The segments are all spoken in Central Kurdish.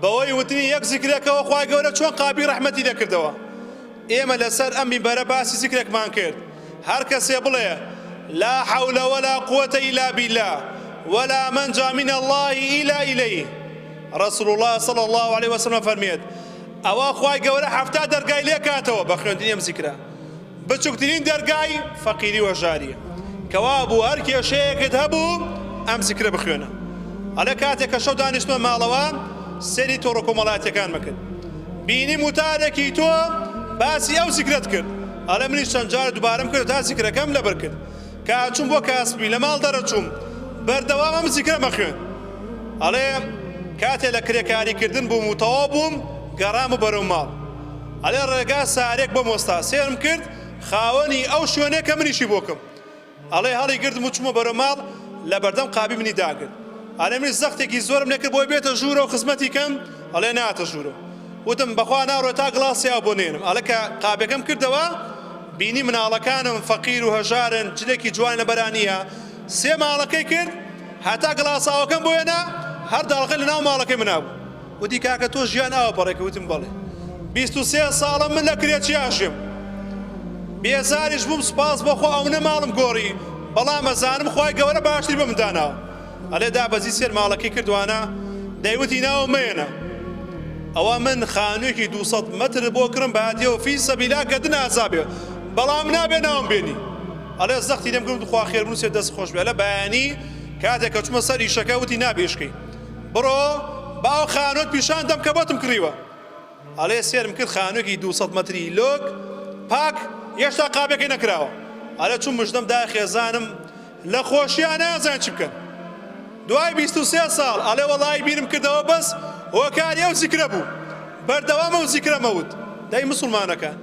بەوەی وتنی یەک زیکرێکەوە خوای گەورە چۆن قابی ڕەحمەتی دەکردەوە. ئێمە لەسەر ئەم مینبەرە باسی زیکرێکمان کرد. هەر کەسێ بڵێ لا حول ولا قوة إلا بالله ولا منجا من الله إلا إليه. رسول الله صلى الله عليه وسلم فرميت ئەوە خوای گەورە هەفتە دەرگای لێ کاتەوە بە خوێندنی ئەم زیکرە. بچووکترین دەرگای فەقیری وەژاریە کەوا بوو هەر کێشەیەکت هەبوو ئەم زیکرە بخوێنە. ئەلە کاتێک کە شەو دانیشتمە ماڵەوە سێری تۆڕە کۆمەڵاتیەکان مەکرد، بینی موتارێکی تۆ باسی ئەو زیکرەت کرد. ئەلە منیش چەند جارە دووبارەم کرد تا زیکرەکەم لەبەر کرد. کاچووم بۆ کاسبی لە ماڵ دەرەچووم بەردەوام ئەم زیکرە مەخوێن. ئەڵێ کاتێ لە کرێکاریکردن بووم و تەواو بووم گەڕام و بەرەو ماڵ. ئەلێ ڕێگا سارێک بۆ مۆستا سێرم کرد خاوەنی ئەو شوێنەیە کە منیشی بۆکەم. ئەڵێ هەڵی گرتم و چوومە بەرەو ماڵ لە بەردەم قابی منی داگرت. ئەلێ منیش زەختێکی زۆرم لێ کرد بۆی بێتە ژوورە و خزمەتی کەم. ئەڵێ ناتە ژوورە. وتم بەخوا ناڕۆ تا گڵاسی ئاو بۆ نێنم. ئەڵێ کە قابەکەم کردەوە بینی مناڵەکانم فەقیر و هەژارن جلێکی جوان لە بەرانیە. سێ ماڵەکەی کرد هەتا گڵاساوەکەم بۆ هێنا هەر داڵغی لە ناو ماڵەکەی منابوو. وتی کاکە تۆ ژیان ئاوە پەڕێکە. وتم بەڵێ 23 ساڵم من لە کرێچیاشم بێزاریش بووم سوپاس بۆخوا ئەو نەماڵم گۆڕی بەڵام ئەزانم خوای گەورە باشتری بە منداناوە. ئەلێ دابەزی سێر ماڵەکەی کردوانە دەیوتی ناوە مێنە ئەوە من خانوویەکی 200 مەتر بۆ کڕم بە هاتیەوە فی سەبیلا کە نازابێ بەڵام نابێ ناوم بێنی. ئەلێ زەختی لێم کرد خوا خێر بنووسێ دەست خۆش بێ. لە بەیانی کاتێک کە چوومە سەر ئیشەکە وتی نابێشکەی بڕۆ باو خانووت پیشان دەم کە بۆتم کڕیوە. ئەڵێ سێرم کرد خانوویەکی 200 مەتری لۆک پاک هێشتا قابەکەی نەکراوە. ئەلێ چوون مژدەم دا خێزانم لە خۆشییان نازان چ بکەن. دوای 23 ساڵ ئەڵێ وەڵای بینم کردەوە بەس هۆکاری ئەو زیکرە بوو بەردەوام ئەو زیکرە مەوت. دای مسلمانەکان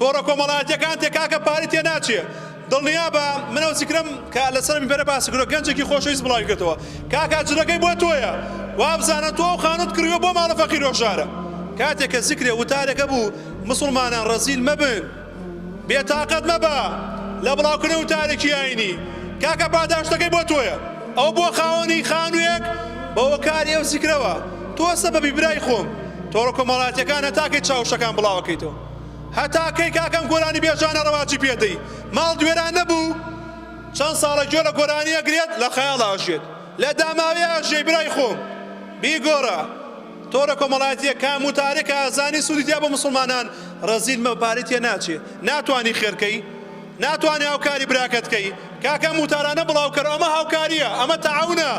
تۆڕە کۆمەڵاتیەکان تێکاکە پاری تێ ناچێ دڵنیا بە منەوە زیکرم کە لەسەر میبەرە باسی کردەوە گەنجێکی خۆشەویست بڵاوی کردەوە کاکە جلەکەی بۆ تۆیە وابزانە تۆ ئەو خانووت کڕیوە بۆ ماڵە فەقیر وەژارە. کاتێک کە زیکرێ وتارێکە بوو مسلمانان ڕەزیل مەبن بێتاقەت مەبە لە بڵاوکردنی وتارێکی ئاینی. کاکە پاداشتەکەی بۆ تۆیە ئەو بۆ خاوەنی خانوویەک بە هۆکاری ئەو زیکرەوە تۆ سەبەبی برای خۆم. تۆڕە کۆمەڵاتیەکان هەتاکەی چاوشەکان بڵاوەکەیتەوە هەتاکەی کاکەم گۆرانی بێژانە ڕەواجی پێدەی ماڵ دوێران نەبوو چەند ساڵە گوێ لە گۆرانی ئەگرێت لە خەیاڵ ئاژێت لە داماوی ئاژێ برای خۆم بیگۆڕە. تۆڕە کۆمەڵاتیە کام وتارێکە ئازانی سوودی تیا بە مسلمانان ڕەزیل مەباری تێ ناچێ ناتوانی خێرکەی ناتوانێ هاوکاری براکەتکەی کاکەم وتارانە بڵاوکەر ئەمە هاوکاریە ئەمە تەعاونە.